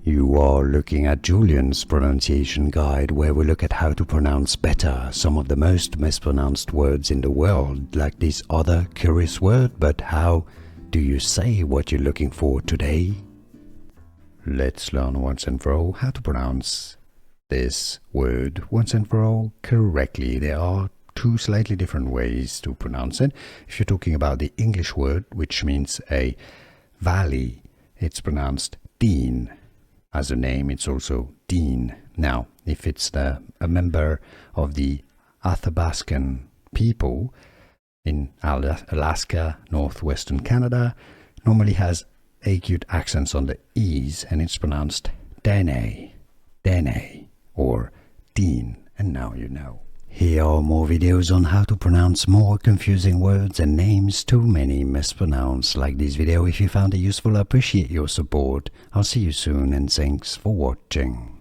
You are looking at Julian's pronunciation guide, where we look at how to pronounce better some of the most mispronounced words in the world, like this other curious word. But how do you say what you're looking for today? Let's learn once and for all how to pronounce this word once and for all correctly. There are two slightly different ways to pronounce it. If you're talking about the English word, which means a valley, it's pronounced Dene. As a name, it's also Dene. Now, if it's a member of the Athabascan people in Alaska, northwestern Canada, normally has acute accents on the E's, and it's pronounced Dene, Dene, or Dene, and now you know. Here are more videos on how to pronounce more confusing words and names too many mispronounced. Like this video if you found it useful. I appreciate your support. I'll see you soon, and thanks for watching.